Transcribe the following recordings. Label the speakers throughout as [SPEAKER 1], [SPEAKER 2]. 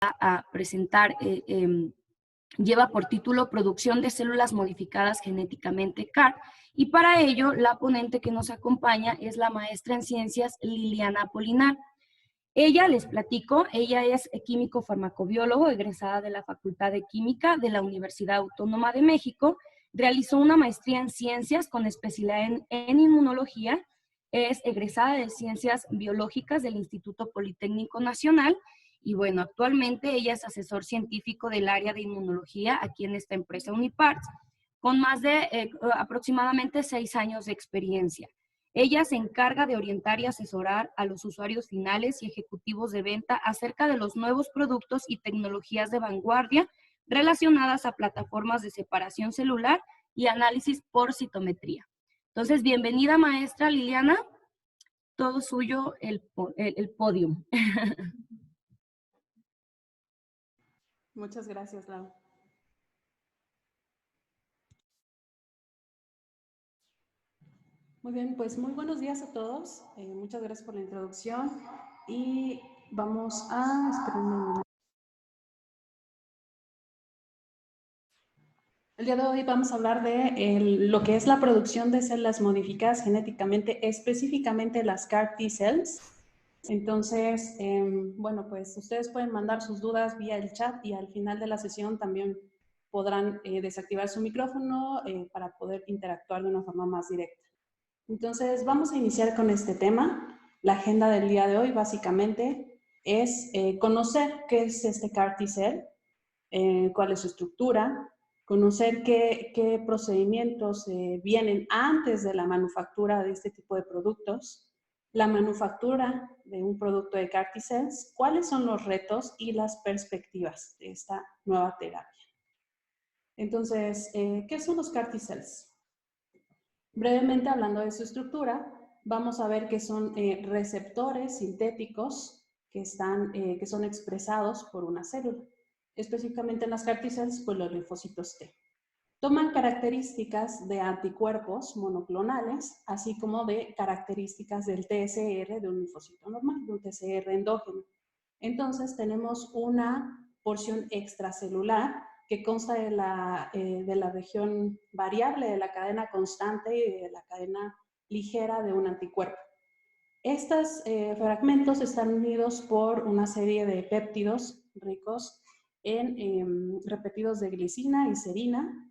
[SPEAKER 1] a presentar lleva por título Producción de células modificadas genéticamente CAR, y para ello la ponente que nos acompaña es la maestra en ciencias Liliana Apolinar. Ella, les platico, ella es químico farmacobiólogo, egresada de la Facultad de Química de la Universidad Autónoma de México, realizó una maestría en ciencias con especialidad en inmunología, es egresada de Ciencias Biológicas del Instituto Politécnico Nacional, y bueno, actualmente ella es asesor científico del área de inmunología aquí en esta empresa Uniparts, con más de aproximadamente 6 años de experiencia. Ella se encarga de orientar y asesorar a los usuarios finales y ejecutivos de venta acerca de los nuevos productos y tecnologías de vanguardia relacionadas a plataformas de separación celular y análisis por citometría. Entonces, bienvenida, maestra Liliana. Todo suyo el podio.
[SPEAKER 2] Muchas gracias, Lau. Muy bien, pues muy buenos días a todos. Muchas gracias por la introducción y vamos a esperar un momento. El día de hoy vamos a hablar de lo que es la producción de células modificadas genéticamente, específicamente las CAR T-cells. Entonces, bueno, pues ustedes pueden mandar sus dudas vía el chat y al final de la sesión también podrán desactivar su micrófono para poder interactuar de una forma más directa. Entonces, vamos a iniciar con este tema. La agenda del día de hoy básicamente es conocer qué es este CAR T-cell, cuál es su estructura, conocer qué procedimientos vienen antes de la manufactura de este tipo de productos, la manufactura de un producto de CAR T-cells, cuáles son los retos y las perspectivas de esta nueva terapia. Entonces, ¿qué son los CAR T-cells? Brevemente hablando de su estructura, vamos a ver que son receptores sintéticos que son expresados por una célula. Específicamente en las CAR T-cells, pues los linfocitos T. Toman características de anticuerpos monoclonales, así como de características del TSR de un linfocito normal, de un TSR endógeno. Entonces tenemos una porción extracelular que consta de la región variable de la cadena constante y de la cadena ligera de un anticuerpo. Estos fragmentos están unidos por una serie de péptidos ricos en repetidos de glicina y serina.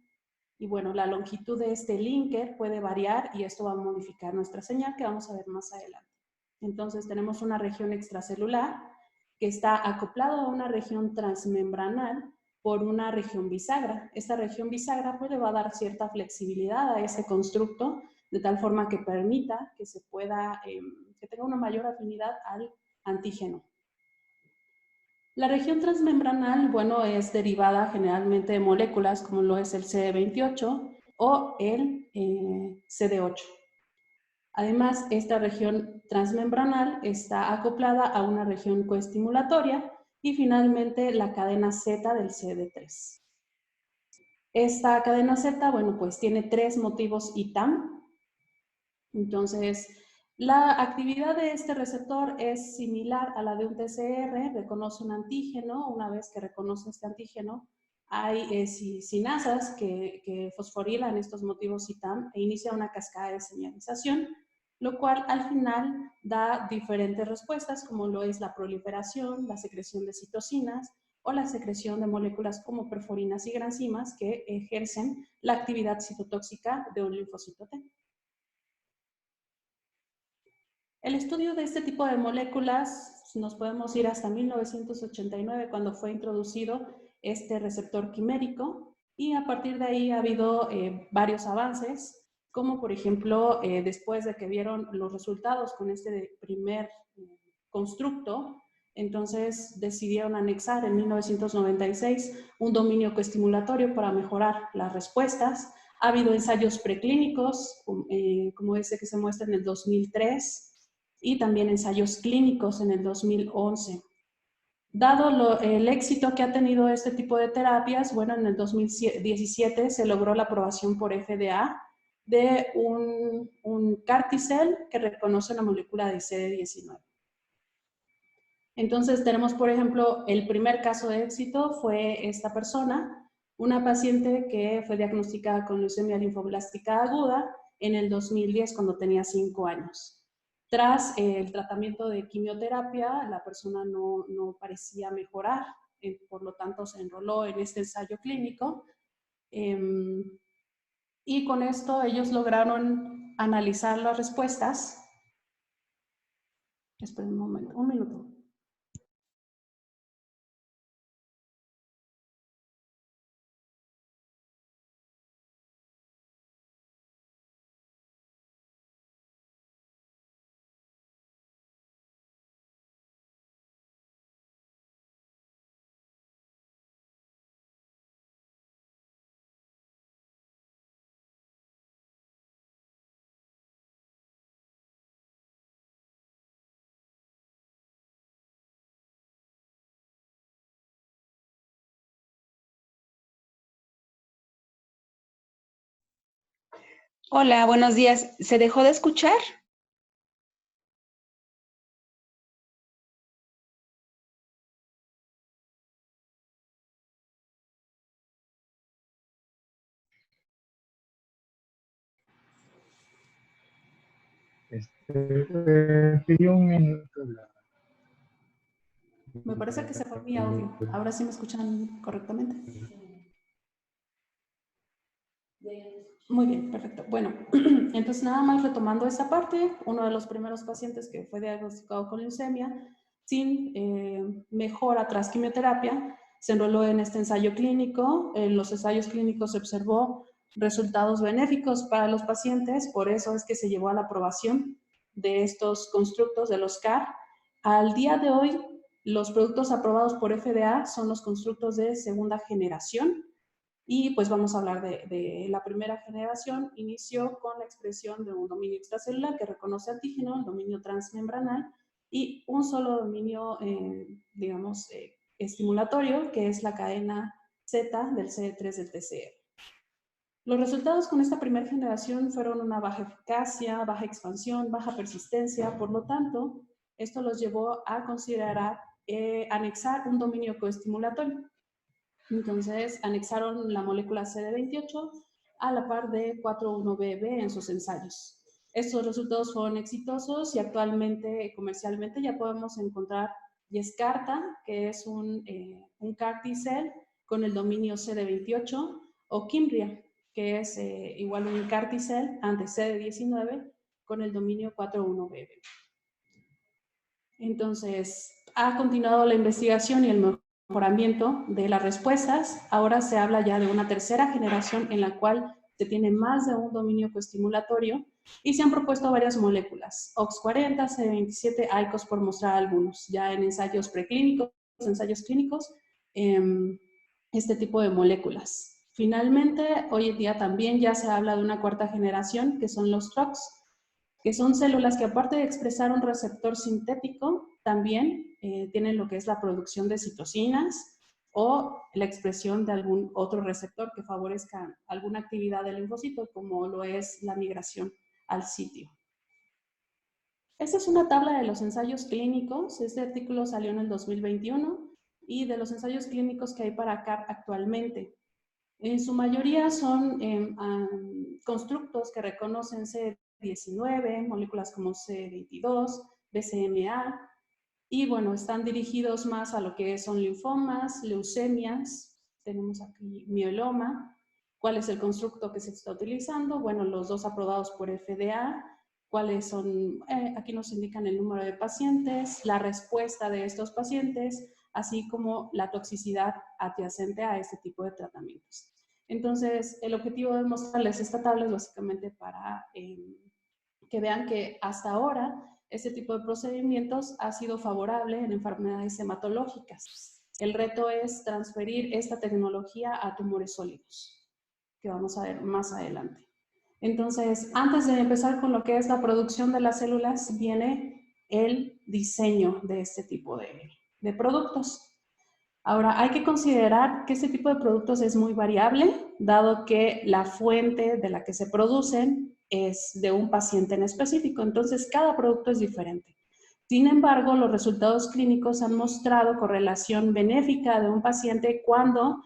[SPEAKER 2] Y bueno, la longitud de este linker puede variar y esto va a modificar nuestra señal que vamos a ver más adelante. Entonces tenemos una región extracelular que está acoplada a una región transmembranal por una región bisagra. Esta región bisagra pues le va a dar cierta flexibilidad a ese constructo de tal forma que permita que se pueda, que tenga una mayor afinidad al antígeno. La región transmembranal, bueno, es derivada generalmente de moléculas como lo es el CD28 o el CD8. Además, esta región transmembranal está acoplada a una región coestimulatoria y finalmente la cadena Z del CD3. Esta cadena Z, bueno, pues tiene 3 motivos ITAM. Entonces, la actividad de este receptor es similar a la de un TCR, reconoce un antígeno. Una vez que reconoce este antígeno, hay sinasas que fosforilan estos motivos ITAM e inicia una cascada de señalización, lo cual al final da diferentes respuestas, como lo es la proliferación, la secreción de citocinas o la secreción de moléculas como perforinas y granzimas que ejercen la actividad citotóxica de un linfocito T. El estudio de este tipo de moléculas, nos podemos ir hasta 1989, cuando fue introducido este receptor quimérico, y a partir de ahí ha habido varios avances, como por ejemplo, después de que vieron los resultados con este primer constructo, entonces decidieron anexar en 1996 un dominio coestimulatorio para mejorar las respuestas. Ha habido ensayos preclínicos, como ese que se muestra en el 2003, y también ensayos clínicos en el 2011. Dado el éxito que ha tenido este tipo de terapias, bueno, en el 2017 se logró la aprobación por FDA de un CAR T-cell que reconoce la molécula de CD19. Entonces tenemos, por ejemplo, el primer caso de éxito fue esta persona, una paciente que fue diagnosticada con leucemia linfoblástica aguda en el 2010 cuando tenía 5 años. Tras el tratamiento de quimioterapia, la persona no parecía mejorar, por lo tanto se enroló en este ensayo clínico y con esto ellos lograron analizar las respuestas. Esperen un momento, un minuto.
[SPEAKER 3] Hola, buenos días. ¿Se dejó de escuchar?
[SPEAKER 4] Pidió un minuto.
[SPEAKER 2] Me parece que se fue mi audio. ¿Ahora sí me escuchan correctamente? Muy bien, perfecto. Bueno, entonces nada más retomando esa parte, uno de los primeros pacientes que fue diagnosticado con leucemia sin mejora tras quimioterapia, se enroló en este ensayo clínico. En los ensayos clínicos se observó resultados benéficos para los pacientes, por eso es que se llevó a la aprobación de estos constructos de los CAR. Al día de hoy, los productos aprobados por FDA son los constructos de segunda generación. Y pues vamos a hablar de la primera generación. Inició con la expresión de un dominio extracelular que reconoce antígeno, el dominio transmembranal, y un solo dominio, digamos, estimulatorio, que es la cadena Z del CD3 del TCR. Los resultados con esta primera generación fueron una baja eficacia, baja expansión, baja persistencia. Por lo tanto, esto los llevó a considerar anexar un dominio coestimulatorio. Entonces, anexaron la molécula CD28 a la par de 4,1-BB en sus ensayos. Estos resultados fueron exitosos y actualmente, comercialmente, ya podemos encontrar Yescarta, que es un CAR T-cell con el dominio CD28, o Kymria, que es igual un CAR T-cell ante CD19 con el dominio 4,1-BB. Entonces, ha continuado la investigación y el mejoramiento de las respuestas. Ahora se habla ya de una tercera generación en la cual se tiene más de un dominio coestimulatorio y se han propuesto varias moléculas, OX40, CD27, ICOS, por mostrar algunos, ya en ensayos preclínicos, ensayos clínicos, este tipo de moléculas. Finalmente, hoy en día también ya se habla de una cuarta generación, que son los TROX, que son células que aparte de expresar un receptor sintético, también tienen lo que es la producción de citocinas o la expresión de algún otro receptor que favorezca alguna actividad del linfocito, como lo es la migración al sitio. Esta es una tabla de los ensayos clínicos. Este artículo salió en el 2021 y de los ensayos clínicos que hay para CAR actualmente. En su mayoría son constructos que reconocen CD19, moléculas como CD22, BCMA, y bueno, están dirigidos más a lo que son linfomas, leucemias, tenemos aquí mieloma. ¿Cuál es el constructo que se está utilizando? Bueno, los dos aprobados por FDA. ¿Cuáles son? Aquí nos indican el número de pacientes, la respuesta de estos pacientes, así como la toxicidad adyacente a este tipo de tratamientos. Entonces, el objetivo de mostrarles esta tabla es básicamente para que vean que hasta ahora este tipo de procedimientos ha sido favorable en enfermedades hematológicas. El reto es transferir esta tecnología a tumores sólidos, que vamos a ver más adelante. Entonces, antes de empezar con lo que es la producción de las células, viene el diseño de este tipo de productos. Ahora, hay que considerar que este tipo de productos es muy variable, dado que la fuente de la que se producen es de un paciente en específico. Entonces, cada producto es diferente. Sin embargo, los resultados clínicos han mostrado correlación benéfica de un paciente cuando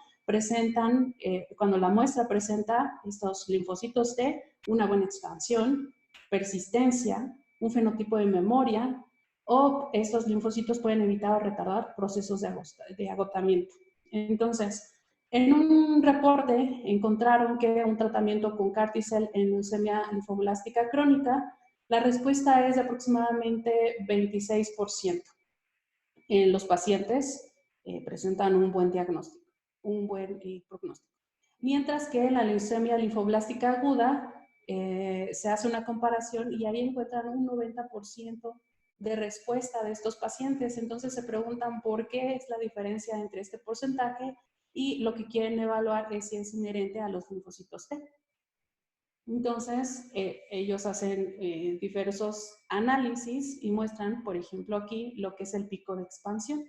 [SPEAKER 2] cuando la muestra presenta estos linfocitos T, una buena expansión, persistencia, un fenotipo de memoria, o estos linfocitos pueden evitar o retardar procesos de agotamiento. Entonces, en un reporte encontraron que un tratamiento con CAR-T-cell en leucemia linfoblástica crónica, la respuesta es de aproximadamente 26%. Los pacientes presentan un buen diagnóstico, un buen pronóstico. Mientras que en la leucemia linfoblástica aguda se hace una comparación y ahí encuentran un 90% de respuesta de estos pacientes. Entonces se preguntan por qué es la diferencia entre este porcentaje y lo que quieren evaluar es si es inherente a los linfocitos T. Entonces, ellos hacen diversos análisis y muestran, por ejemplo, aquí lo que es el pico de expansión.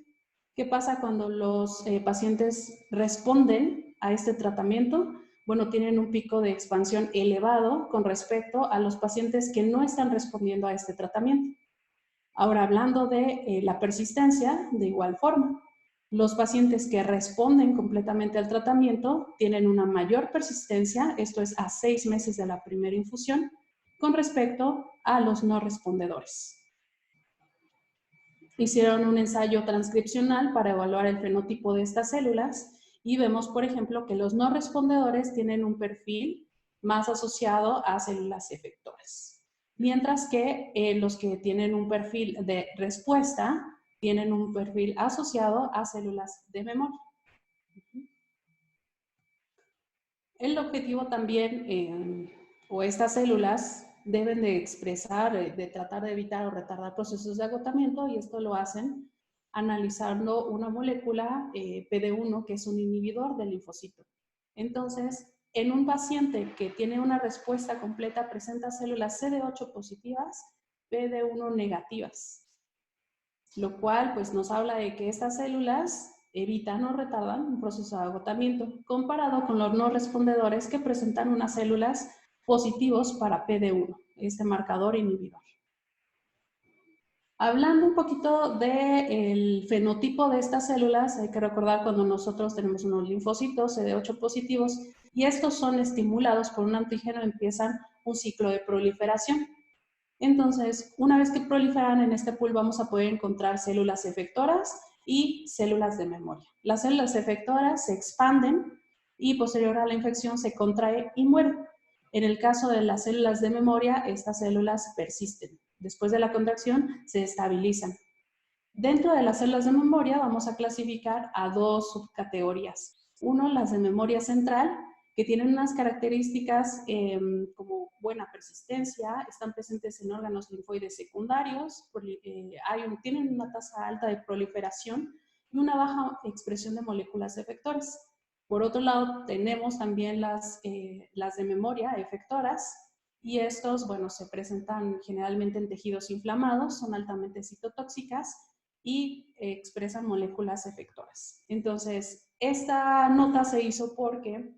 [SPEAKER 2] ¿Qué pasa cuando los pacientes responden a este tratamiento? Bueno, tienen un pico de expansión elevado con respecto a los pacientes que no están respondiendo a este tratamiento. Ahora, hablando de la persistencia, de igual forma. Los pacientes que responden completamente al tratamiento tienen una mayor persistencia, esto es a 6 meses de la primera infusión, con respecto a los no respondedores. Hicieron un ensayo transcripcional para evaluar el fenotipo de estas células y vemos, por ejemplo, que los no respondedores tienen un perfil más asociado a células efectoras, mientras que los que tienen un perfil de respuesta tienen un perfil asociado a células de memoria. El objetivo también, o estas células deben de expresar, de tratar de evitar o retardar procesos de agotamiento, y esto lo hacen analizando una molécula PD1 que es un inhibidor del linfocito. Entonces, en un paciente que tiene una respuesta completa presenta células CD8 positivas, PD1 negativas, lo cual pues nos habla de que estas células evitan o retardan un proceso de agotamiento, comparado con los no respondedores que presentan unas células positivos para PD1, este marcador inhibidor. Hablando un poquito del fenotipo de estas células, hay que recordar cuando nosotros tenemos unos linfocitos CD8 positivos y estos son estimulados por un antígeno, empiezan un ciclo de proliferación. Entonces, una vez que proliferan en este pool vamos a poder encontrar células efectoras y células de memoria. Las células efectoras se expanden y posterior a la infección se contrae y muere. En el caso de las células de memoria, estas células persisten. Después de la contracción se estabilizan. Dentro de las células de memoria vamos a clasificar a dos subcategorías. Uno, las de memoria central, que tienen unas características como buena persistencia, están presentes en órganos linfoides secundarios, tienen una tasa alta de proliferación y una baja expresión de moléculas efectoras. Por otro lado, tenemos también las de memoria efectoras, y estos, bueno, se presentan generalmente en tejidos inflamados, son altamente citotóxicas y expresan moléculas efectoras. Entonces, esta nota se hizo porque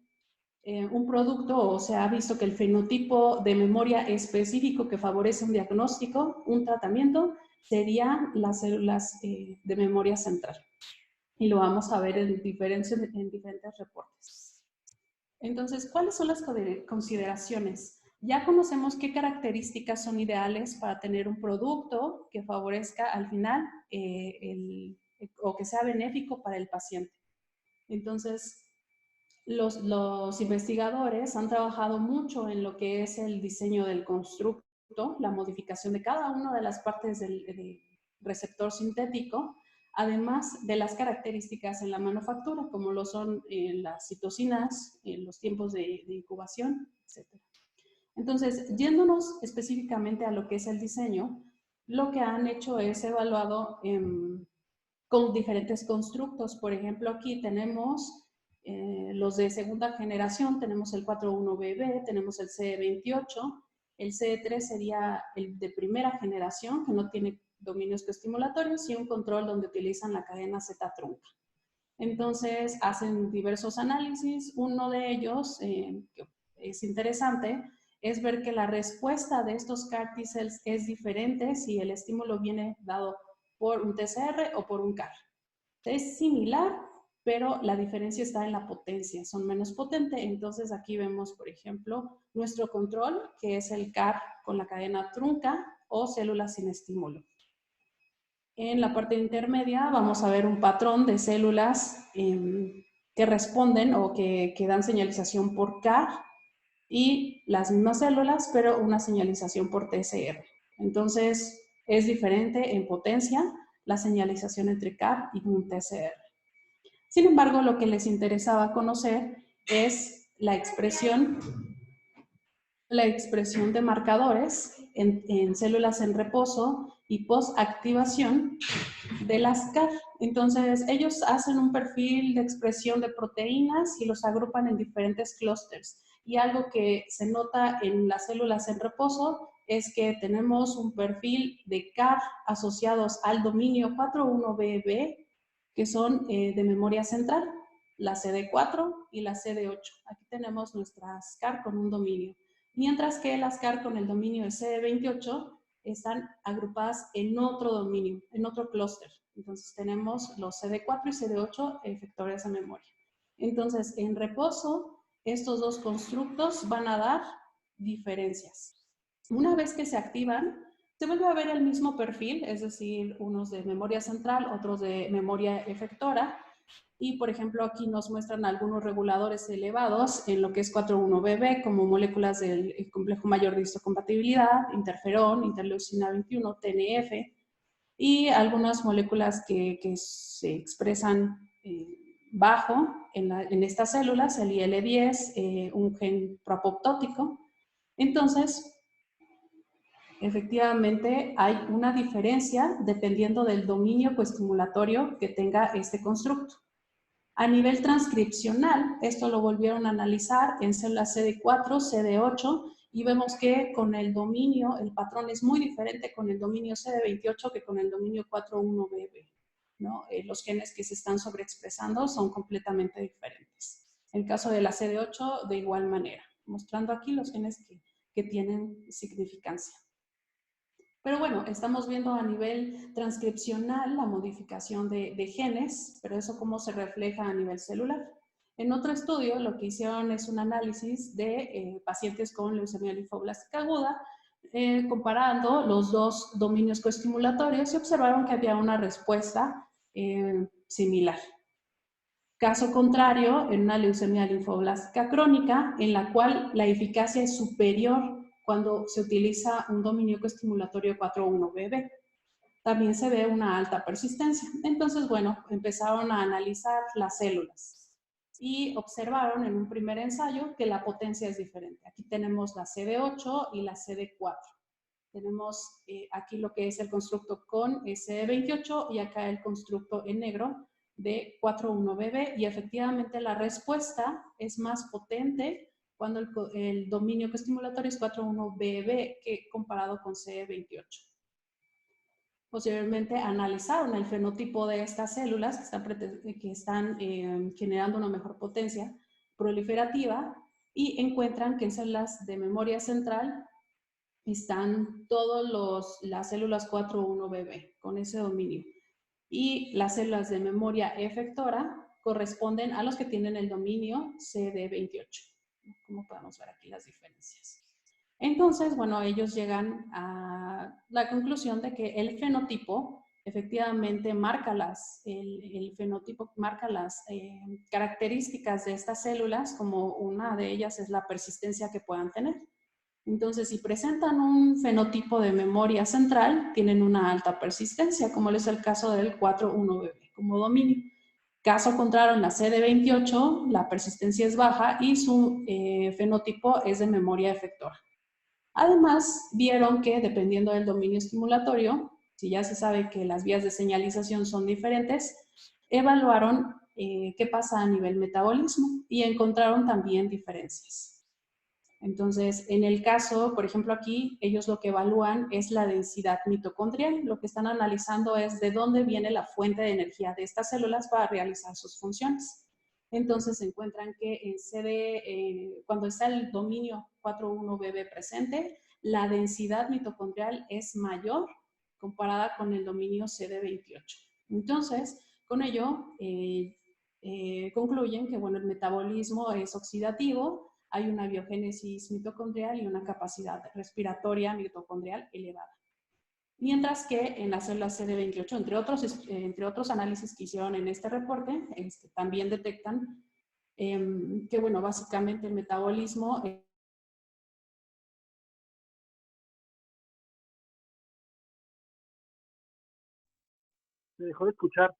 [SPEAKER 2] un producto, o se ha visto que el fenotipo de memoria específico que favorece un diagnóstico, un tratamiento, serían las células de memoria central. Y lo vamos a ver en diferentes reportes. Entonces, ¿cuáles son las consideraciones? Ya conocemos qué características son ideales para tener un producto que favorezca al final o que sea benéfico para el paciente. Entonces, los investigadores han trabajado mucho en lo que es el diseño del constructo, la modificación de cada una de las partes del receptor sintético, además de las características en la manufactura, como lo son las citocinas, los tiempos de incubación, etc. Entonces, yéndonos específicamente a lo que es el diseño, lo que han hecho es evaluado con diferentes constructos. Por ejemplo, aquí tenemos los de segunda generación, tenemos el 41BB, tenemos el CE28, el CE3 sería el de primera generación, que no tiene dominios coestimulatorios, y un control donde utilizan la cadena Z trunca. Entonces, hacen diversos análisis. Uno de ellos, que es interesante, es ver que la respuesta de estos CAR T-cells es diferente si el estímulo viene dado por un TCR o por un CAR. Es similar, pero la diferencia está en la potencia, son menos potentes. Entonces aquí vemos, por ejemplo, nuestro control, que es el CAR con la cadena trunca o células sin estímulo. En la parte intermedia vamos a ver un patrón de células que responden o que dan señalización por CAR y las mismas células, pero una señalización por TCR. Entonces, es diferente en potencia la señalización entre CAR y un TCR. Sin embargo, lo que les interesaba conocer es la expresión de marcadores en células en reposo y postactivación de las CAR. Entonces, ellos hacen un perfil de expresión de proteínas y los agrupan en diferentes clústeres. Y algo que se nota en las células en reposo es que tenemos un perfil de CAR asociados al dominio 4.1bb, que son de memoria central, la CD4 y la CD8. Aquí tenemos nuestras CAR con un dominio. Mientras que las CAR con el dominio de CD28 están agrupadas en otro dominio, en otro clúster. Entonces tenemos los CD4 y CD8 efectores de memoria. Entonces, en reposo, estos dos constructos van a dar diferencias. Una vez que se activan, se vuelve a ver el mismo perfil, es decir, unos de memoria central, otros de memoria efectora. Y, por ejemplo, aquí nos muestran algunos reguladores elevados en lo que es 4.1bb, como moléculas del complejo mayor de histocompatibilidad, interferón, interleucina 21, TNF, y algunas moléculas que se expresan bajo en estas células, el IL-10, un gen proapoptótico. Entonces, efectivamente, hay una diferencia dependiendo del dominio coestimulatorio que tenga este constructo. A nivel transcripcional, esto lo volvieron a analizar en células CD4, CD8, y vemos que con el dominio, el patrón es muy diferente con el dominio CD28 que con el dominio 4.1bb, ¿no? Los genes que se están sobreexpresando son completamente diferentes. En el caso de la CD8, de igual manera, mostrando aquí los genes que tienen significancia. Pero bueno, estamos viendo a nivel transcripcional la modificación de genes, pero eso cómo se refleja a nivel celular. En otro estudio lo que hicieron es un análisis de pacientes con leucemia linfoblástica aguda, comparando los dos dominios coestimulatorios y observaron que había una respuesta similar. Caso contrario, en una leucemia linfoblástica crónica, en la cual la eficacia es superior cuando se utiliza un dominio coestimulatorio 4.1bb. También se ve una alta persistencia. Entonces, bueno, empezaron a analizar las células y observaron en un primer ensayo que la potencia es diferente. Aquí tenemos la CD8 y la CD4. Tenemos aquí lo que es el constructo con CD28 y acá el constructo en negro de 4.1bb, y efectivamente la respuesta es más potente cuando el dominio coestimulatorio es 4.1bb que comparado con CD28. Posteriormente analizaron el fenotipo de estas células que están generando una mejor potencia proliferativa y encuentran que en células de memoria central están todas las células 4.1bb con ese dominio. Y las células de memoria efectora corresponden a los que tienen el dominio CD28. Como podemos ver aquí las diferencias. Entonces, bueno, ellos llegan a la conclusión de que el fenotipo efectivamente marca las características de estas células, como una de ellas es la persistencia que puedan tener. Entonces, si presentan un fenotipo de memoria central, tienen una alta persistencia, como es el caso del 4.1bb como dominio. Caso contrario, en la CD28, la persistencia es baja y su fenotipo es de memoria efectora. Además, vieron que dependiendo del dominio estimulatorio, si ya se sabe que las vías de señalización son diferentes, evaluaron qué pasa a nivel metabolismo y encontraron también diferencias. Entonces, en el caso, por ejemplo, aquí, ellos lo que evalúan es la densidad mitocondrial. Lo que están analizando es de dónde viene la fuente de energía de estas células para realizar sus funciones. entonces encuentran que en cuando está el dominio 41BB presente, la densidad mitocondrial es mayor comparada con el dominio CD28. Entonces, con ello, concluyen que, bueno, el metabolismo es oxidativo, hay una biogénesis mitocondrial y una capacidad respiratoria mitocondrial elevada. Mientras que en las células CD28, entre otros análisis que hicieron en este reporte, también detectan que, bueno, básicamente el metabolismo
[SPEAKER 4] Se dejó de escuchar.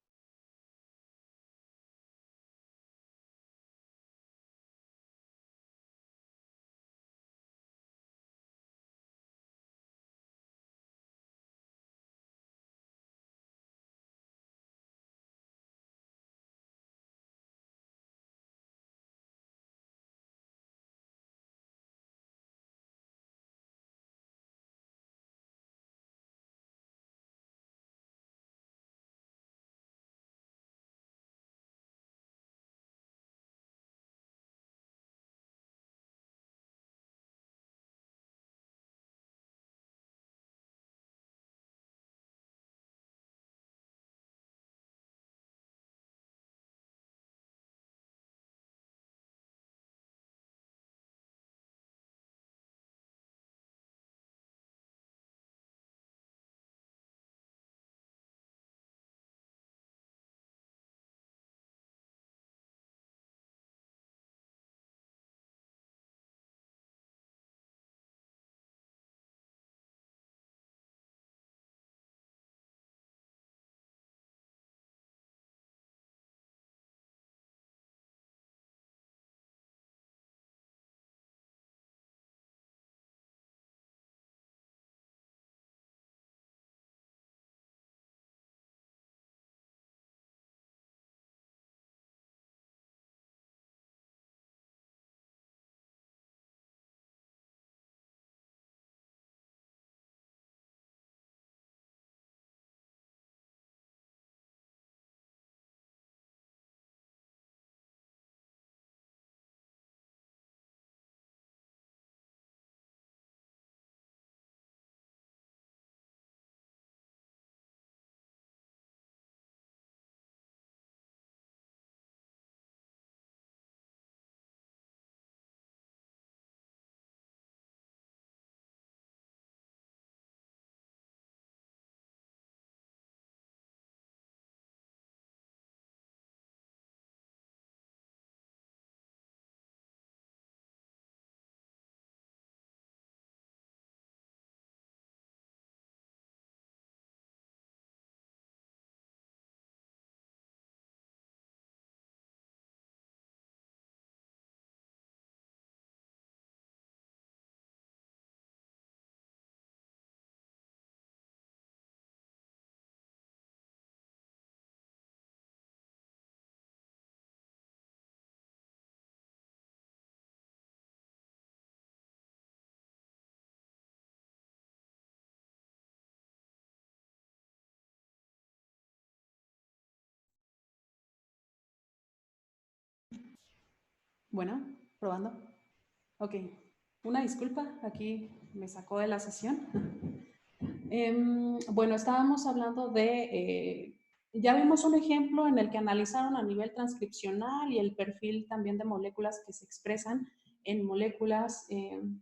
[SPEAKER 2] Bueno, probando. Ok, una disculpa, aquí me sacó de la sesión. Bueno, estábamos hablando ya vimos un ejemplo en el que analizaron a nivel transcripcional y el perfil también de moléculas que se expresan en moléculas, en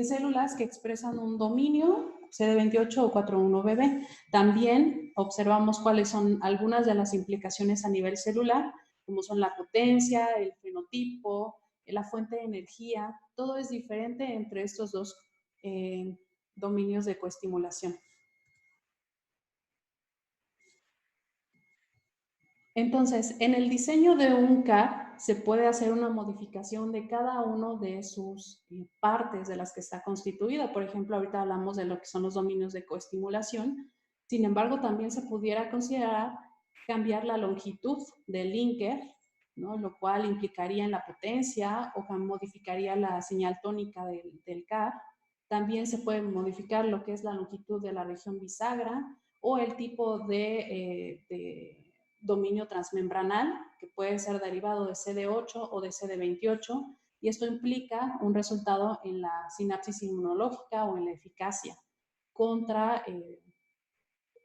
[SPEAKER 2] células que expresan un dominio CD28 o 41BB. También observamos cuáles son algunas de las implicaciones a nivel celular, como son la potencia, el fenotipo, la fuente de energía. Todo es diferente entre estos dos dominios de coestimulación. Entonces, en el diseño de un CAR se puede hacer una modificación de cada uno de sus partes de las que está constituida. Por ejemplo, ahorita hablamos de lo que son los dominios de coestimulación. Sin embargo, también se pudiera considerar cambiar la longitud del linker, ¿no? Lo cual implicaría en la potencia o modificaría la señal tónica del CAR. También se puede modificar lo que es la longitud de la región bisagra o el tipo de dominio transmembranal, que puede ser derivado de CD8 o de CD28, y esto implica un resultado en la sinapsis inmunológica o en la eficacia contra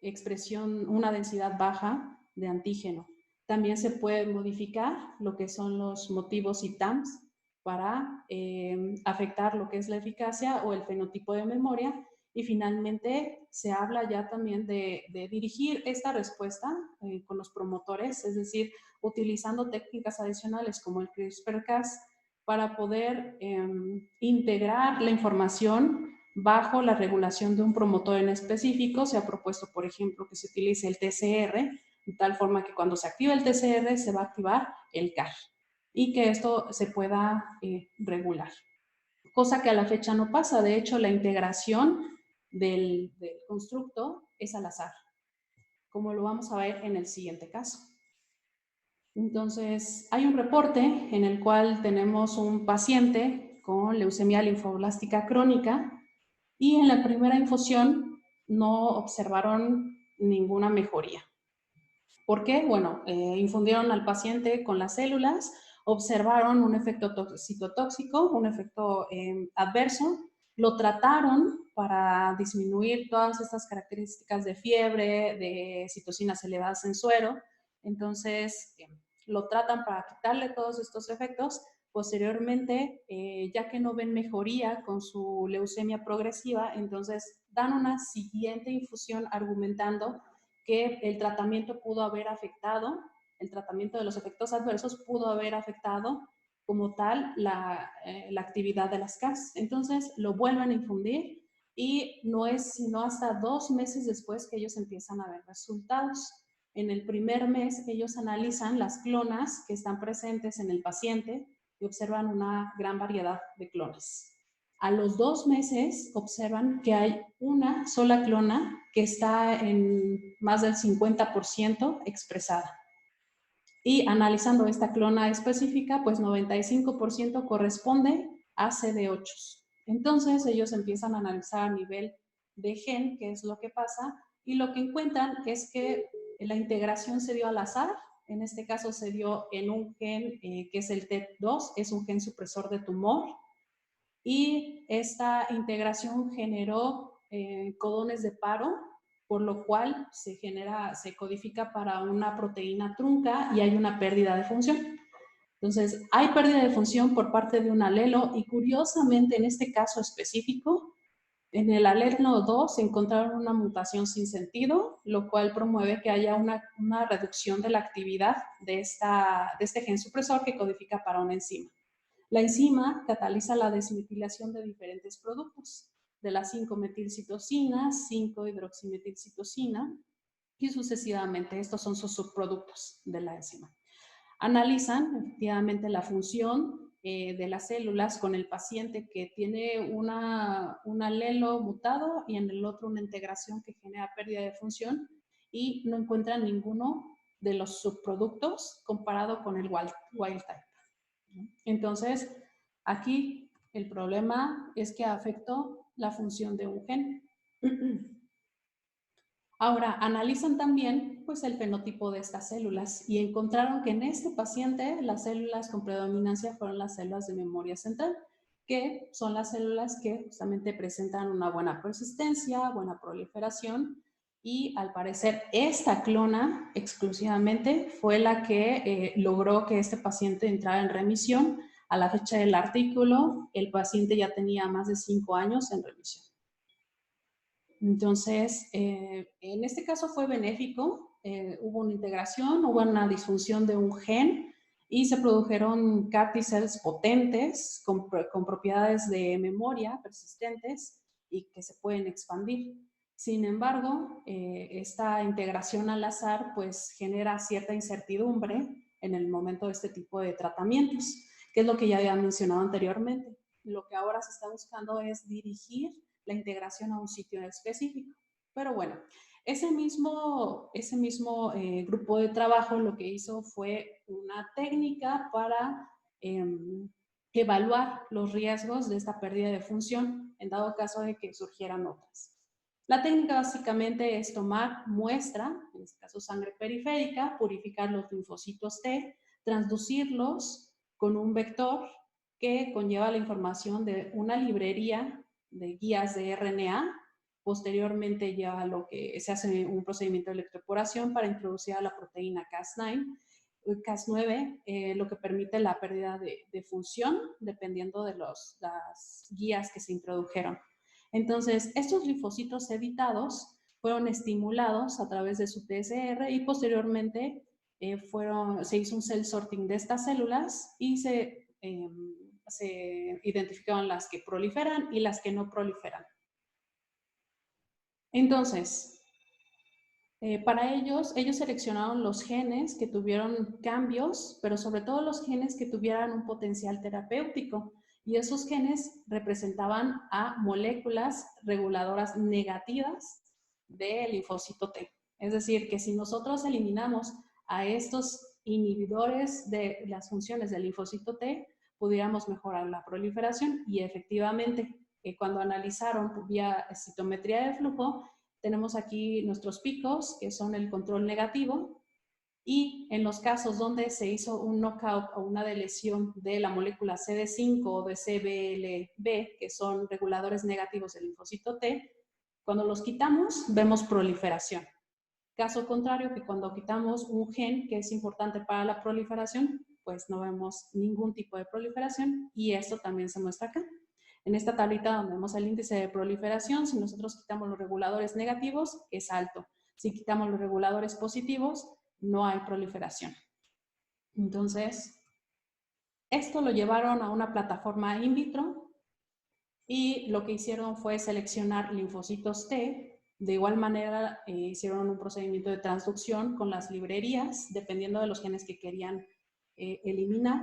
[SPEAKER 2] expresión, una densidad baja de antígeno. También se puede modificar lo que son los motivos y TAMS para afectar lo que es la eficacia o el fenotipo de memoria. Y finalmente se habla ya también de dirigir esta respuesta con los promotores, es decir, utilizando técnicas adicionales como el CRISPR-Cas para poder integrar la información bajo la regulación de un promotor en específico. Se ha propuesto, por ejemplo, que se utilice el TCR, de tal forma que cuando se activa el TCR se va a activar el CAR y que esto se pueda regular. Cosa que a la fecha no pasa. De hecho, la integración del constructo es al azar, como lo vamos a ver en el siguiente caso. Entonces, hay un reporte en el cual tenemos un paciente con leucemia linfoblástica crónica y en la primera infusión no observaron ninguna mejoría. ¿Por qué? Bueno, infundieron al paciente con las células, observaron un efecto citotóxico, un efecto adverso, lo trataron para disminuir todas estas características de fiebre, de citocinas elevadas en suero. Entonces, lo tratan para quitarle todos estos efectos. Posteriormente, ya que no ven mejoría con su leucemia progresiva, entonces dan una siguiente infusión argumentando que el tratamiento pudo haber afectado, el tratamiento de los efectos adversos pudo haber afectado como tal la actividad de las CARs. Entonces lo vuelven a infundir y no es sino hasta 2 meses después que ellos empiezan a ver resultados. En el primer mes ellos analizan las clonas que están presentes en el paciente y observan una gran variedad de clones. A los 2 meses observan que hay una sola clona que está en más del 50% expresada. Y analizando esta clona específica, pues 95% corresponde a CD8. Entonces ellos empiezan a analizar a nivel de gen qué es lo que pasa y lo que encuentran es que la integración se dio al azar. En este caso se dio en un gen que es el TET2, es un gen supresor de tumor. Y esta integración generó codones de paro, por lo cual se codifica para una proteína trunca y hay una pérdida de función. Entonces, hay pérdida de función por parte de un alelo y curiosamente en este caso específico, en el alelo 2 se encontraron una mutación sin sentido, lo cual promueve que haya una reducción de la actividad de este gen supresor que codifica para una enzima. La enzima cataliza la desmetilación de diferentes productos, de la 5-metilcitosina, 5-hidroximetilcitosina y sucesivamente. Estos son sus subproductos de la enzima. Analizan efectivamente la función de las células con el paciente que tiene un alelo mutado y en el otro una integración que genera pérdida de función y no encuentran ninguno de los subproductos comparado con el wild type. Entonces, aquí el problema es que afectó la función de un gen. Ahora, analizan también pues, el fenotipo de estas células y encontraron que en este paciente las células con predominancia fueron las células de memoria central, que son las células que justamente presentan una buena persistencia, buena proliferación y al parecer esta clona exclusivamente fue la que logró que este paciente entrara en remisión. A la fecha del artículo, el paciente ya tenía más de 5 años en remisión. Entonces, en este caso fue benéfico, hubo una integración, hubo una disfunción de un gen y se produjeron CAR T-cells potentes con propiedades de memoria persistentes y que se pueden expandir. Sin embargo, esta integración al azar pues genera cierta incertidumbre en el momento de este tipo de tratamientos, que es lo que ya había mencionado anteriormente. Lo que ahora se está buscando es dirigir la integración a un sitio específico. Pero bueno, ese mismo grupo de trabajo lo que hizo fue una técnica para evaluar los riesgos de esta pérdida de función en dado caso de que surgieran otras. La técnica básicamente es tomar muestra, en este caso sangre periférica, purificar los linfocitos T, transducirlos con un vector que conlleva la información de una librería de guías de RNA. Posteriormente ya lo que se hace un procedimiento de electroporación para introducir a la proteína Cas9, lo que permite la pérdida de función dependiendo de las guías que se introdujeron. Entonces, estos linfocitos editados fueron estimulados a través de su TSR y posteriormente se hizo un cell sorting de estas células y se identificaron las que proliferan y las que no proliferan. Entonces, para ellos seleccionaron los genes que tuvieron cambios, pero sobre todo los genes que tuvieran un potencial terapéutico. Y esos genes representaban a moléculas reguladoras negativas del linfocito T. Es decir, que si nosotros eliminamos a estos inhibidores de las funciones del linfocito T, pudiéramos mejorar la proliferación. Y efectivamente, cuando analizaron vía citometría de flujo, tenemos aquí nuestros picos, que son el control negativo, y en los casos donde se hizo un knockout o una deleción de la molécula CD5 o de CBLB, que son reguladores negativos del linfocito T, cuando los quitamos, vemos proliferación. Caso contrario, que cuando quitamos un gen que es importante para la proliferación, pues no vemos ningún tipo de proliferación, y esto también se muestra acá. En esta tablita donde vemos el índice de proliferación, si nosotros quitamos los reguladores negativos, es alto. Si quitamos los reguladores positivos, no hay proliferación. Entonces, esto lo llevaron a una plataforma in vitro y lo que hicieron fue seleccionar linfocitos T. De igual manera, hicieron un procedimiento de transducción con las librerías, dependiendo de los genes que querían eliminar.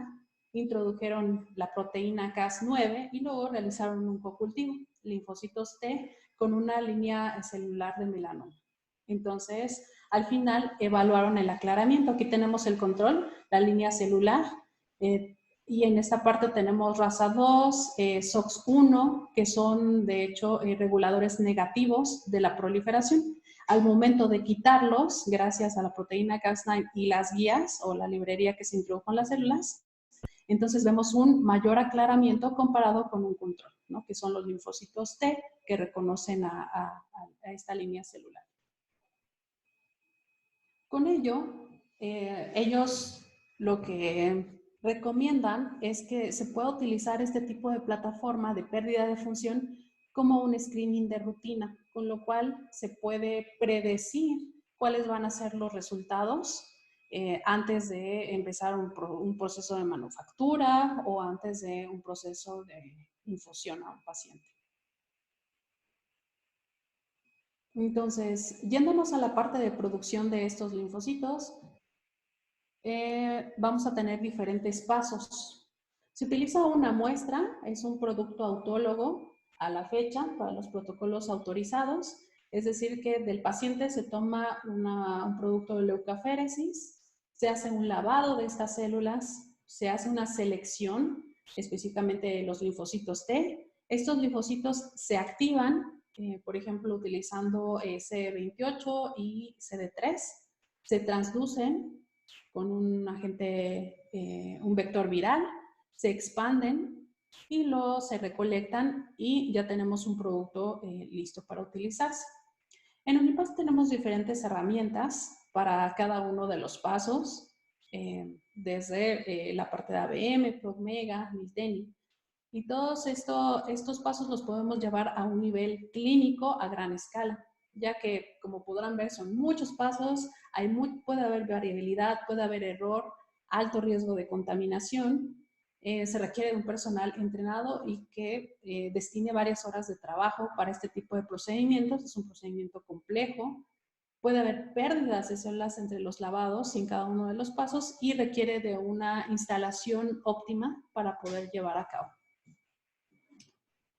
[SPEAKER 2] Introdujeron la proteína Cas9 y luego realizaron un cocultivo, linfocitos T, con una línea celular de melanoma. Entonces, al final evaluaron el aclaramiento. Aquí tenemos el control, la línea celular, y en esta parte tenemos RASA2, SOX1, que son de hecho reguladores negativos de la proliferación. Al momento de quitarlos, gracias a la proteína Cas9 y las guías o la librería que se introdujo en las células, entonces vemos un mayor aclaramiento comparado con un control, ¿no? Que son los linfocitos T que reconocen a esta línea celular. Con ello, ellos lo que recomiendan es que se pueda utilizar este tipo de plataforma de pérdida de función como un screening de rutina, con lo cual se puede predecir cuáles van a ser los resultados antes de empezar un proceso de manufactura o antes de un proceso de infusión a un paciente. Entonces, yéndonos a la parte de producción de estos linfocitos, vamos a tener diferentes pasos. Se utiliza una muestra, es un producto autólogo a la fecha para los protocolos autorizados, es decir que del paciente se toma un producto de leucaféresis, se hace un lavado de estas células, se hace una selección específicamente de los linfocitos T. Estos linfocitos se activan, por ejemplo, utilizando CD28 y CD3, se transducen con un agente, un vector viral, se expanden y luego se recolectan y ya tenemos un producto listo para utilizarse. En Unipath tenemos diferentes herramientas para cada uno de los pasos, desde la parte de ABM, ProgMega, Miltenyi. Y todos estos pasos los podemos llevar a un nivel clínico a gran escala, ya que, como podrán ver, son muchos pasos, puede haber variabilidad, puede haber error, alto riesgo de contaminación. Se requiere de un personal entrenado y que destine varias horas de trabajo para este tipo de procedimientos. Es un procedimiento complejo. Puede haber pérdidas de células entre los lavados en cada uno de los pasos y requiere de una instalación óptima para poder llevar a cabo.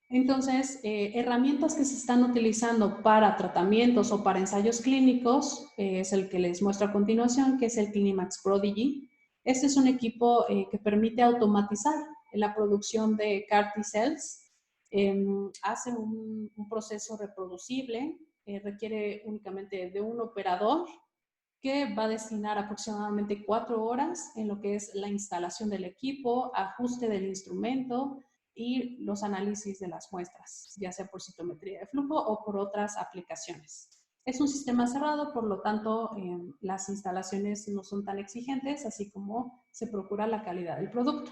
[SPEAKER 2] Entonces, herramientas que se están utilizando para tratamientos o para ensayos clínicos es el que les muestro a continuación, que es el Clinimax Prodigy. Este es un equipo que permite automatizar la producción de CAR T-cells. Hace un proceso reproducible requiere únicamente de un operador que va a destinar aproximadamente 4 horas en lo que es la instalación del equipo, ajuste del instrumento y los análisis de las muestras, ya sea por citometría de flujo o por otras aplicaciones. Es un sistema cerrado, por lo tanto, las instalaciones no son tan exigentes, así como se procura la calidad del producto.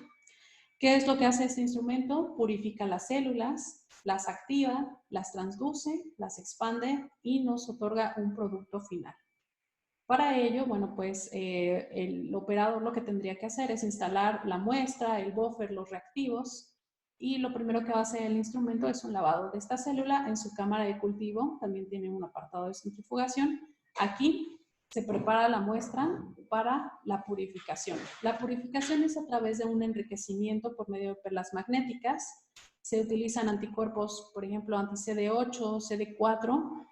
[SPEAKER 2] ¿Qué es lo que hace este instrumento? Purifica las células, las activa, las transduce, las expande y nos otorga un producto final. Para ello, bueno, pues el operador lo que tendría que hacer es instalar la muestra, el buffer, los reactivos, y lo primero que va a hacer el instrumento es un lavado de esta célula en su cámara de cultivo. También tiene un apartado de centrifugación. Aquí se prepara la muestra para la purificación. La purificación es a través de un enriquecimiento por medio de perlas magnéticas. Se utilizan anticuerpos, por ejemplo, anti-CD8, CD4,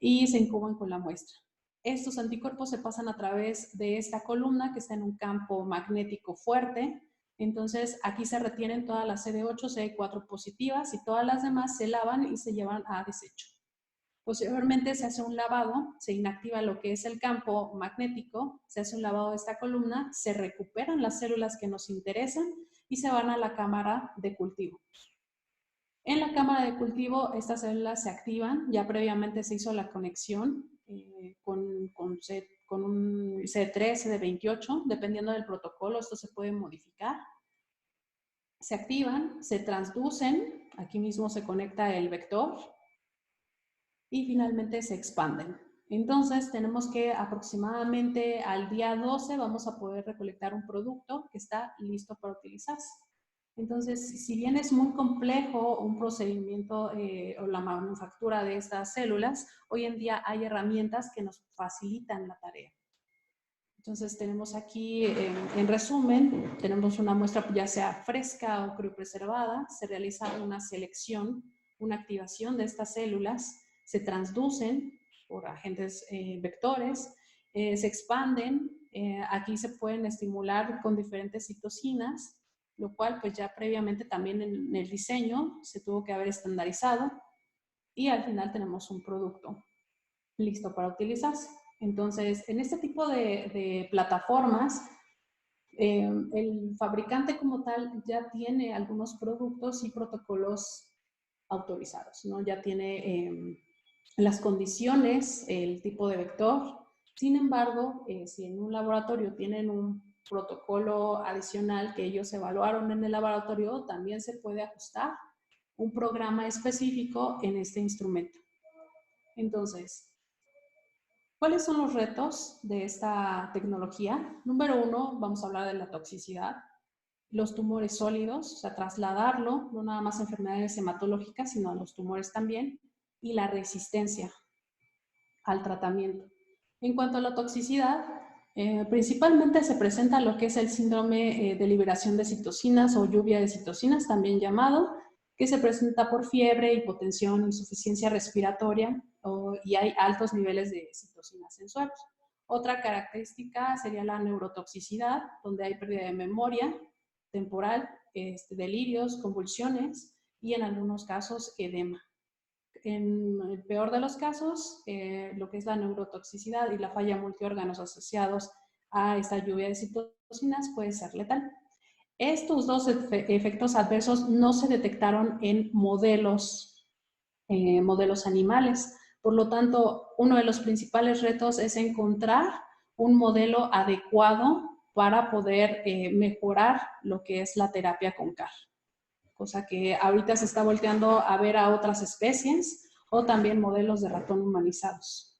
[SPEAKER 2] y se incuban con la muestra. Estos anticuerpos se pasan a través de esta columna que está en un campo magnético fuerte. Entonces, aquí se retienen todas las CD8, CD4 positivas y todas las demás se lavan y se llevan a desecho. Posteriormente se hace un lavado, se inactiva lo que es el campo magnético, se hace un lavado de esta columna, se recuperan las células que nos interesan y se van a la cámara de cultivo. En la cámara de cultivo, estas células se activan, ya previamente se hizo la conexión con un CD3, CD28, dependiendo del protocolo, esto se puede modificar. Se activan, se transducen, aquí mismo se conecta el vector y finalmente se expanden. Entonces tenemos que aproximadamente al día 12 vamos a poder recolectar un producto que está listo para utilizarse. Entonces, si bien es muy complejo un procedimiento o la manufactura de estas células, hoy en día hay herramientas que nos facilitan la tarea. Entonces, tenemos aquí, en resumen, tenemos una muestra ya sea fresca o criopreservada, se realiza una selección, una activación de estas células, se transducen por agentes vectores, se expanden, aquí se pueden estimular con diferentes citocinas, lo cual pues ya previamente también en el diseño se tuvo que haber estandarizado y al final tenemos un producto listo para utilizarse. Entonces, en este tipo de plataformas, el fabricante como tal ya tiene algunos productos y protocolos autorizados, ¿no? Ya tiene las condiciones, el tipo de vector. Sin embargo, si en un laboratorio tienen un protocolo adicional que ellos evaluaron en el laboratorio, también se puede ajustar un programa específico en este instrumento. Entonces, ¿cuáles son los retos de esta tecnología? Número 1, vamos a hablar de la toxicidad. Los tumores sólidos, o sea, trasladarlo, no nada más a enfermedades hematológicas, sino a los tumores también. Y la resistencia al tratamiento. En cuanto a la toxicidad, principalmente se presenta lo que es el síndrome de liberación de citocinas o lluvia de citocinas, también llamado, que se presenta por fiebre, hipotensión, insuficiencia respiratoria y hay altos niveles de citocinas en sueros. Otra característica sería la neurotoxicidad, donde hay pérdida de memoria temporal, delirios, convulsiones y en algunos casos edema. En el peor de los casos, lo que es la neurotoxicidad y la falla multiórganos asociados a esta lluvia de citocinas puede ser letal. Estos dos efectos adversos no se detectaron en modelos animales. Por lo tanto, uno de los principales retos es encontrar un modelo adecuado para poder mejorar lo que es la terapia con CAR. Cosa que ahorita se está volteando a ver a otras especies o también modelos de ratón humanizados.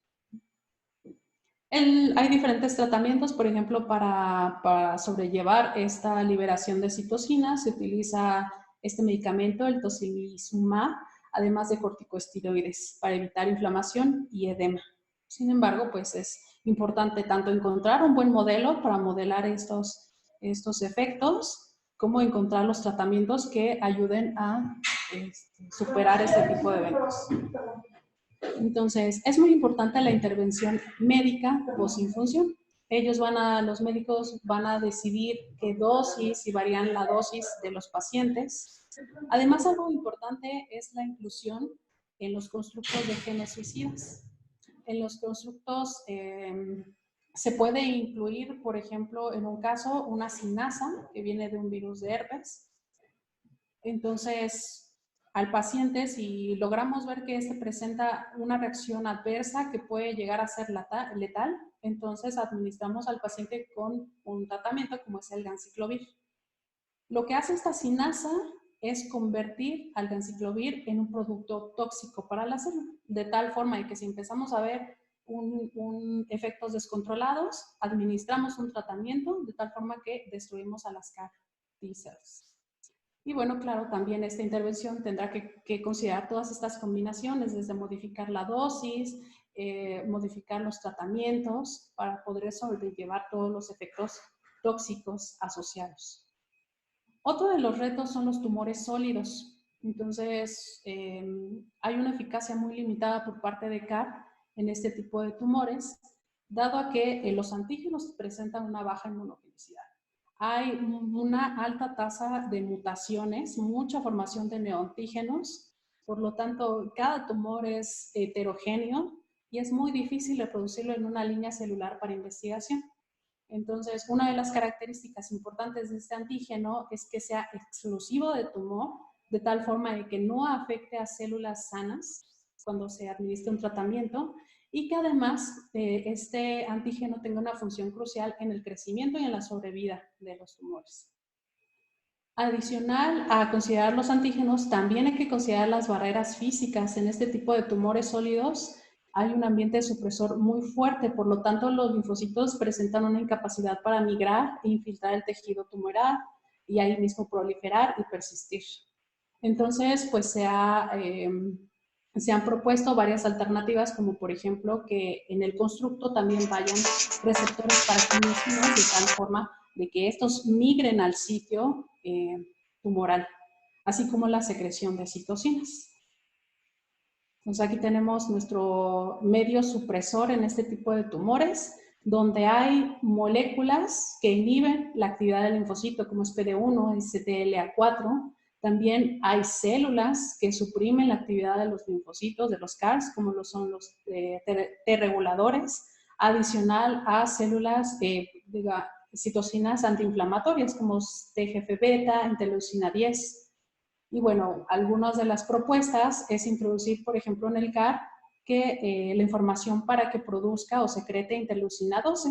[SPEAKER 2] Hay diferentes tratamientos, por ejemplo, para sobrellevar esta liberación de citocinas, se utiliza este medicamento, el tocilizumab, además de corticosteroides, para evitar inflamación y edema. Sin embargo, pues es importante tanto encontrar un buen modelo para modelar estos efectos, como encontrar los tratamientos que ayuden a superar este tipo de eventos. Entonces, es muy importante la intervención médica posinfunción. Los médicos van a decidir qué dosis y varían la dosis de los pacientes. Además, algo importante es la inclusión en los constructos de genes suicidas. En los constructos se puede incluir, por ejemplo, en un caso, una cinasa que viene de un virus de herpes. Entonces, al paciente, si logramos ver que este presenta una reacción adversa que puede llegar a ser letal, entonces administramos al paciente con un tratamiento como es el ganciclovir. Lo que hace esta cinasa es convertir al ganciclovir en un producto tóxico para la célula, de tal forma que si empezamos a ver efectos descontrolados, administramos un tratamiento de tal forma que destruimos a las CAR T-cells. Y bueno, claro, también esta intervención tendrá que considerar todas estas combinaciones, desde modificar la dosis, modificar los tratamientos para poder sobrellevar todos los efectos tóxicos asociados. Otro de los retos son los tumores sólidos. Entonces, hay una eficacia muy limitada por parte de CAR en este tipo de tumores, dado a que los antígenos presentan una baja inmunogenicidad. Hay una alta tasa de mutaciones, mucha formación de neoantígenos, por lo tanto, cada tumor es heterogéneo y es muy difícil reproducirlo en una línea celular para investigación. Entonces, una de las características importantes de este antígeno es que sea exclusivo de tumor, de tal forma de que no afecte a células sanas cuando se administra un tratamiento, y que además este antígeno tenga una función crucial en el crecimiento y en la sobrevida de los tumores. Adicional a considerar los antígenos, también hay que considerar las barreras físicas. En este tipo de tumores sólidos hay un ambiente supresor muy fuerte, por lo tanto los linfocitos presentan una incapacidad para migrar e infiltrar el tejido tumoral y ahí mismo proliferar y persistir. Entonces, pues se han propuesto varias alternativas, como por ejemplo que en el constructo también vayan receptores para quimiosinas de tal forma de que estos migren al sitio tumoral, así como la secreción de citocinas. Entonces aquí tenemos nuestro medio supresor en este tipo de tumores, donde hay moléculas que inhiben la actividad del linfocito, como es PD-1 y CTLA4. También hay células que suprimen la actividad de los linfocitos, de los CARs, como lo son los T-reguladores, adicional a células, citocinas antiinflamatorias, como TGF-beta, interleucina 10. Y bueno, algunas de las propuestas es introducir, por ejemplo, en el CAR, que la información para que produzca o secrete interleucina 12,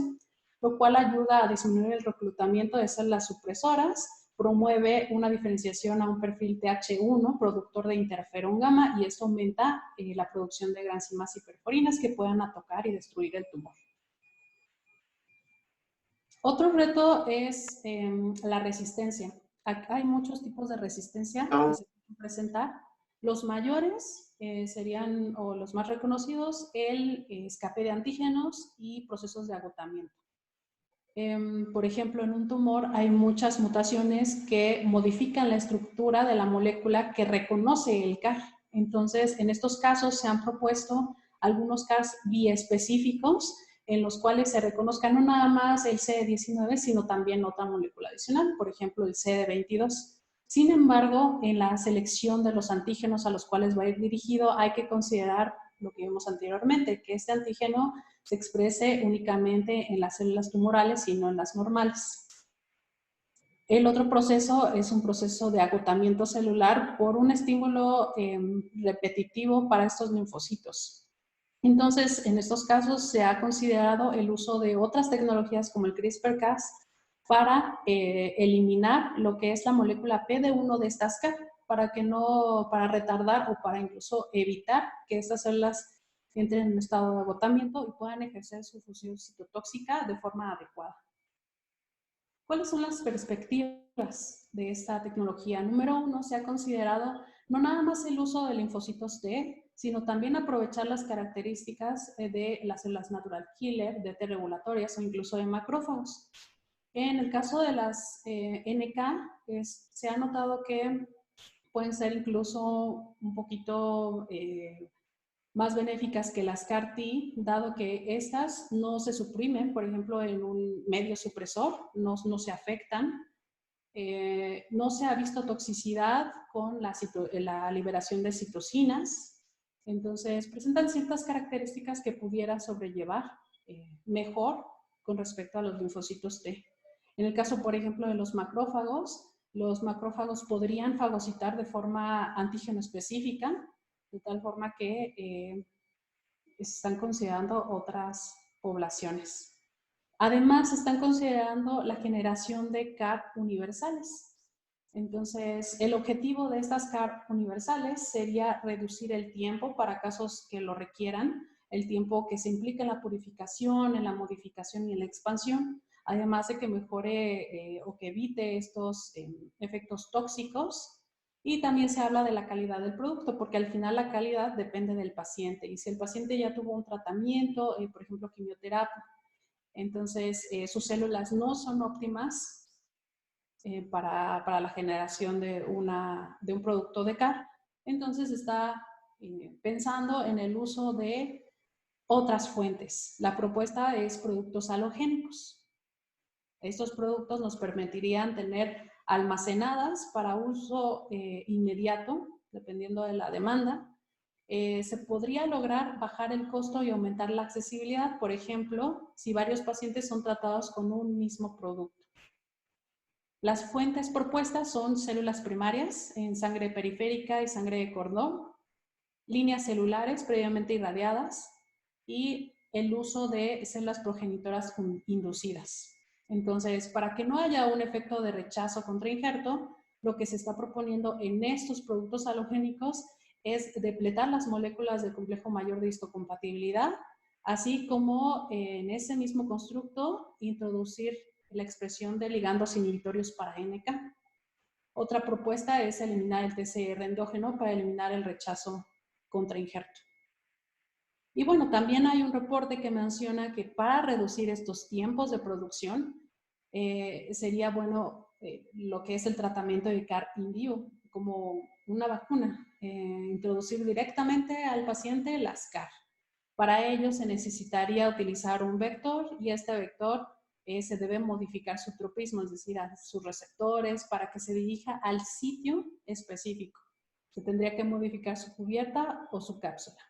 [SPEAKER 2] lo cual ayuda a disminuir el reclutamiento de células supresoras, promueve una diferenciación a un perfil TH1, productor de interferón gamma, y esto aumenta la producción de granzimas y perforinas que puedan atacar y destruir el tumor. Otro reto es la resistencia. Hay muchos tipos de resistencia que se pueden presentar. Los mayores serían, o los más reconocidos, el escape de antígenos y procesos de agotamiento. Por ejemplo, en un tumor hay muchas mutaciones que modifican la estructura de la molécula que reconoce el CAR. Entonces, en estos casos se han propuesto algunos CARs biespecíficos en los cuales se reconozca no nada más el CD19, sino también otra molécula adicional, por ejemplo, el CD22. Sin embargo, en la selección de los antígenos a los cuales va a ir dirigido, hay que considerar lo que vimos anteriormente, que este antígeno se exprese únicamente en las células tumorales y no en las normales. El otro proceso es un proceso de agotamiento celular por un estímulo repetitivo para estos linfocitos. Entonces, en estos casos se ha considerado el uso de otras tecnologías como el CRISPR-Cas para eliminar lo que es la molécula PD-1 de estas CAR, para retardar o para incluso evitar que estas células entren en un estado de agotamiento y puedan ejercer su función citotóxica de forma adecuada. ¿Cuáles son las perspectivas de esta tecnología? Número uno, se ha considerado no nada más el uso de linfocitos T, sino también aprovechar las características de las células natural killer, de T regulatorias o incluso de macrófagos. En el caso de las NK, se ha notado que pueden ser incluso un poquito más benéficas que las CAR-T, dado que estas no se suprimen, por ejemplo, en un medio supresor, no se afectan. No se ha visto toxicidad con la liberación de citocinas. Entonces, presentan ciertas características que pudiera sobrellevar mejor con respecto a los linfocitos T. En el caso, por ejemplo, de los macrófagos podrían fagocitar de forma antígeno específica, de tal forma que están considerando otras poblaciones. Además, están considerando la generación de CAR universales. Entonces, el objetivo de estas CAR universales sería reducir el tiempo para casos que lo requieran, el tiempo que se implica en la purificación, en la modificación y en la expansión, además de que mejore o que evite estos efectos tóxicos. Y también se habla de la calidad del producto, porque al final la calidad depende del paciente. Y si el paciente ya tuvo un tratamiento, por ejemplo, quimioterapia, entonces sus células no son óptimas para la generación de un producto de CAR, entonces está pensando en el uso de otras fuentes. La propuesta es productos halogénicos. Estos productos nos permitirían tener almacenadas para uso inmediato, dependiendo de la demanda. Se podría lograr bajar el costo y aumentar la accesibilidad, por ejemplo, si varios pacientes son tratados con un mismo producto. Las fuentes propuestas son células primarias en sangre periférica y sangre de cordón, líneas celulares previamente irradiadas y el uso de células progenitoras inducidas. Entonces, para que no haya un efecto de rechazo contra injerto, lo que se está proponiendo en estos productos halogénicos es depletar las moléculas del complejo mayor de histocompatibilidad, así como en ese mismo constructo introducir la expresión de ligandos inhibitorios para NK. Otra propuesta es eliminar el TCR endógeno para eliminar el rechazo contra injerto. Y bueno, también hay un reporte que menciona que para reducir estos tiempos de producción sería bueno lo que es el tratamiento de CAR in vivo, como una vacuna, introducir directamente al paciente las CAR. Para ello se necesitaría utilizar un vector y este vector se debe modificar su tropismo, es decir, a sus receptores para que se dirija al sitio específico. Se tendría que modificar su cubierta o su cápsula.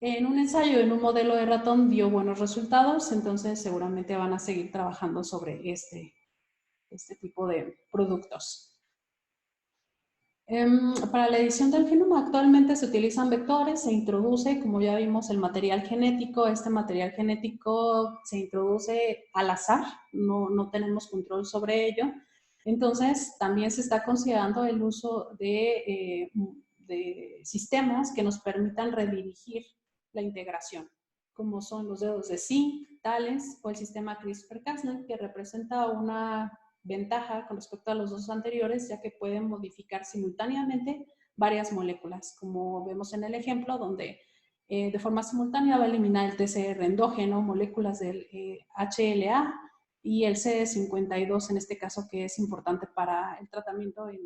[SPEAKER 2] En un ensayo, en un modelo de ratón, dio buenos resultados, entonces seguramente van a seguir trabajando sobre este tipo de productos. Para la edición del genoma actualmente se utilizan vectores, se introduce, como ya vimos, el material genético. Este material genético se introduce al azar, no tenemos control sobre ello. Entonces, también se está considerando el uso de sistemas que nos permitan redirigir la integración, como son los dedos de zinc, tales, o el sistema CRISPR-Cas9, que representa una ventaja con respecto a los dos anteriores, ya que pueden modificar simultáneamente varias moléculas, como vemos en el ejemplo, donde de forma simultánea va a eliminar el TCR endógeno, moléculas del HLA y el CD52 en este caso, que es importante para el tratamiento en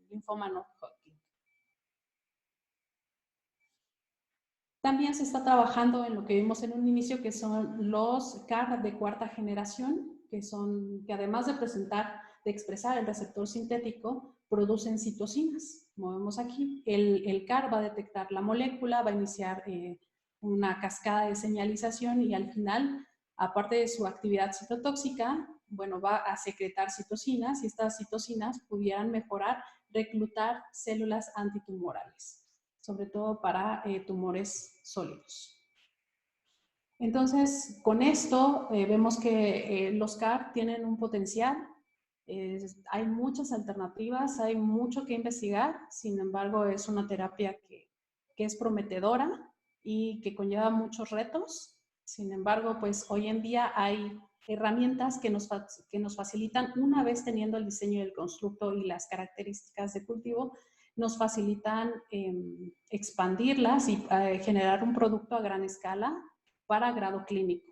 [SPEAKER 2] linfoma no Hodgkin. También se está trabajando en lo que vimos en un inicio, que son los CAR de cuarta generación, que además de expresar el receptor sintético, producen citocinas. Como vemos aquí, el CAR va a detectar la molécula, va a iniciar una cascada de señalización y al final, aparte de su actividad citotóxica, bueno, va a secretar citocinas y estas citocinas pudieran mejorar, reclutar células antitumorales, sobre todo para tumores sólidos. Entonces, con esto vemos que los CAR tienen un potencial, hay muchas alternativas, hay mucho que investigar, sin embargo, es una terapia que es prometedora y que conlleva muchos retos. Sin embargo, pues hoy en día hay herramientas que nos facilitan, una vez teniendo el diseño del constructo y las características de cultivo, nos facilitan expandirlas y generar un producto a gran escala para grado clínico.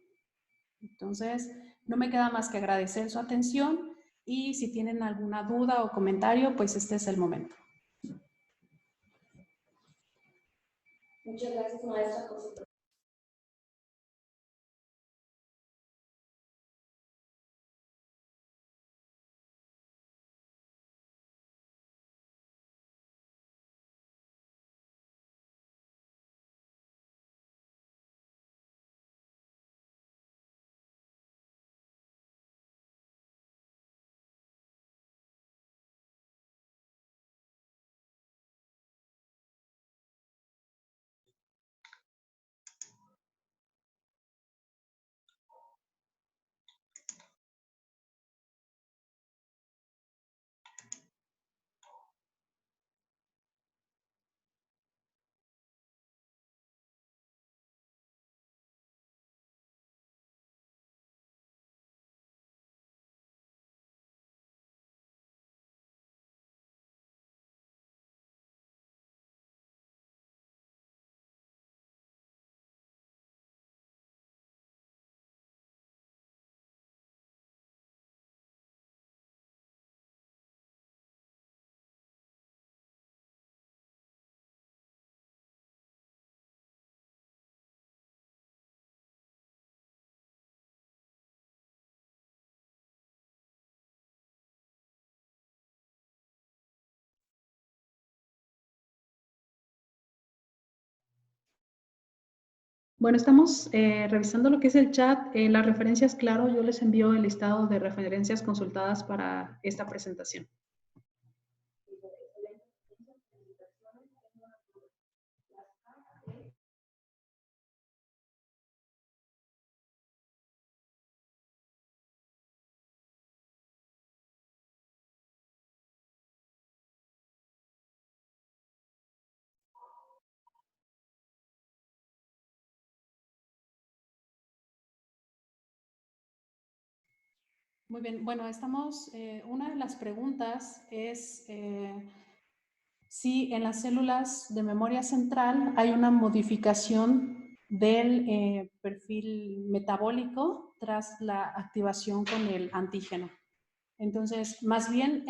[SPEAKER 2] Entonces, no me queda más que agradecer su atención y si tienen alguna duda o comentario, pues este es el momento.
[SPEAKER 1] Muchas gracias, maestra.
[SPEAKER 2] Bueno, estamos revisando lo que es el chat. Las referencias, claro, yo les envío el listado de referencias consultadas para esta presentación. Muy bien, bueno, una de las preguntas es si en las células de memoria central hay una modificación del perfil metabólico tras la activación con el antígeno. Entonces, más bien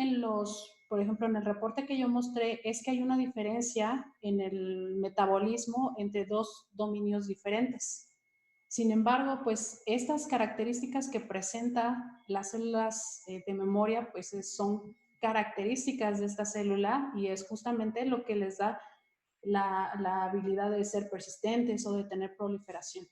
[SPEAKER 2] por ejemplo, en el reporte que yo mostré, es que hay una diferencia en el metabolismo entre dos dominios diferentes. Sin embargo, pues estas características que presenta las células de memoria, pues son características de esta célula y es justamente lo que les da la habilidad de ser persistentes o de tener proliferación.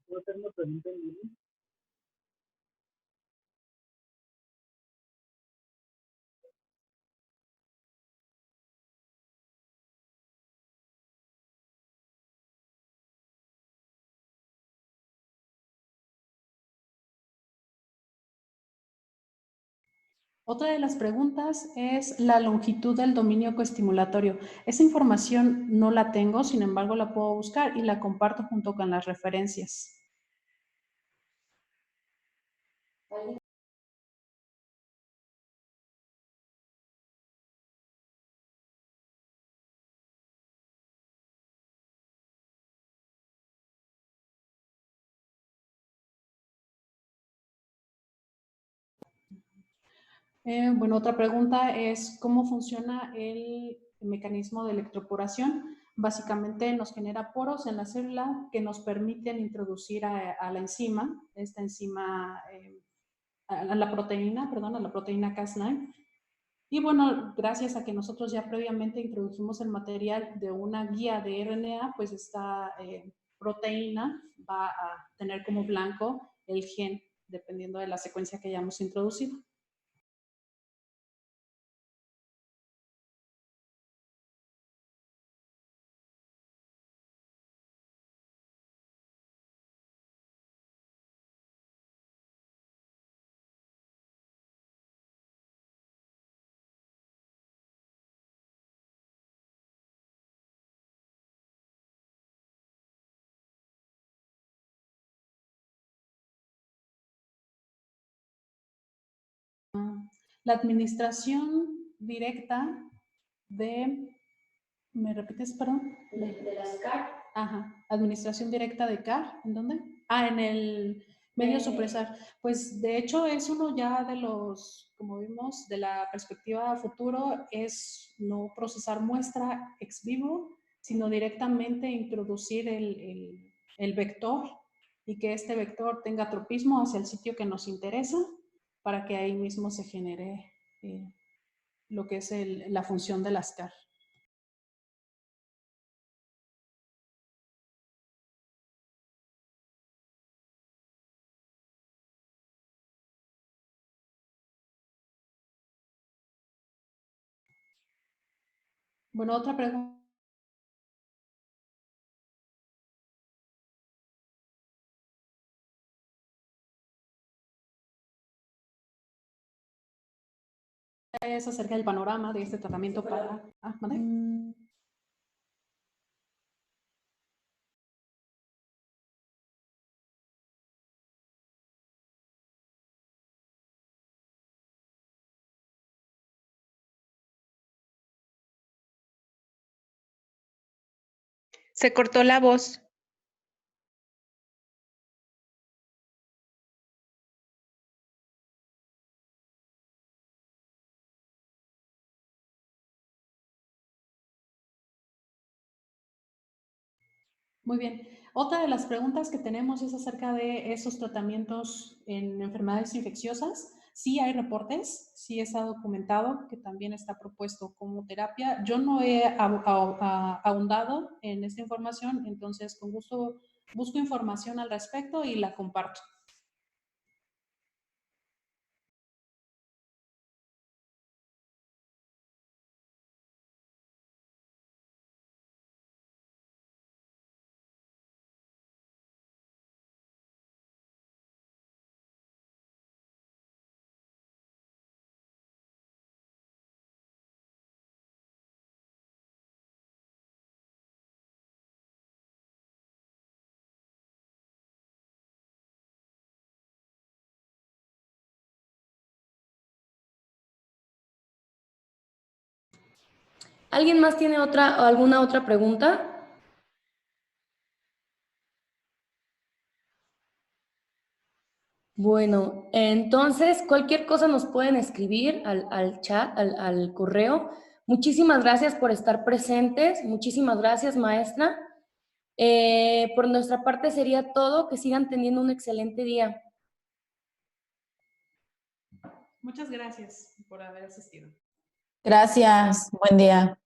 [SPEAKER 4] ¿Puedo hacer una pregunta en línea?
[SPEAKER 2] Otra de las preguntas es la longitud del dominio coestimulatorio. Esa información no la tengo, sin embargo la puedo buscar y la comparto junto con las referencias. Bueno, otra pregunta es cómo funciona el mecanismo de electroporación. Básicamente nos genera poros en la célula que nos permiten introducir a la enzima, esta enzima, a la proteína, perdón, a la proteína Cas9. Y bueno, gracias a que nosotros ya previamente introdujimos el material de una guía de RNA, pues esta proteína va a tener como blanco el gen, dependiendo de la secuencia que hayamos introducido. La administración directa de, ¿me repites, perdón?
[SPEAKER 1] De las CAR.
[SPEAKER 2] Ajá, administración directa de CAR, ¿en dónde? Ah, en el medio supresor. Pues de hecho es uno ya de los, como vimos, de la perspectiva futuro, es no procesar muestra ex vivo, sino directamente introducir el vector y que este vector tenga tropismo hacia el sitio que nos interesa para que ahí mismo se genere lo que es la función de las CAR. Bueno, otra pregunta. Es acerca del panorama de este tratamiento para... ¿mande?
[SPEAKER 3] Se cortó la voz.
[SPEAKER 2] Muy bien. Otra de las preguntas que tenemos es acerca de esos tratamientos en enfermedades infecciosas. Sí hay reportes, sí está documentado que también está propuesto como terapia. Yo no he ahondado en esta información, entonces con gusto busco información al respecto y la comparto.
[SPEAKER 1] ¿Alguien más tiene alguna otra pregunta? Bueno, entonces cualquier cosa nos pueden escribir al chat, al correo. Muchísimas gracias por estar presentes. Muchísimas gracias, maestra. Por nuestra parte sería todo. Que sigan teniendo un excelente día.
[SPEAKER 2] Muchas gracias por haber asistido.
[SPEAKER 5] Gracias, buen día.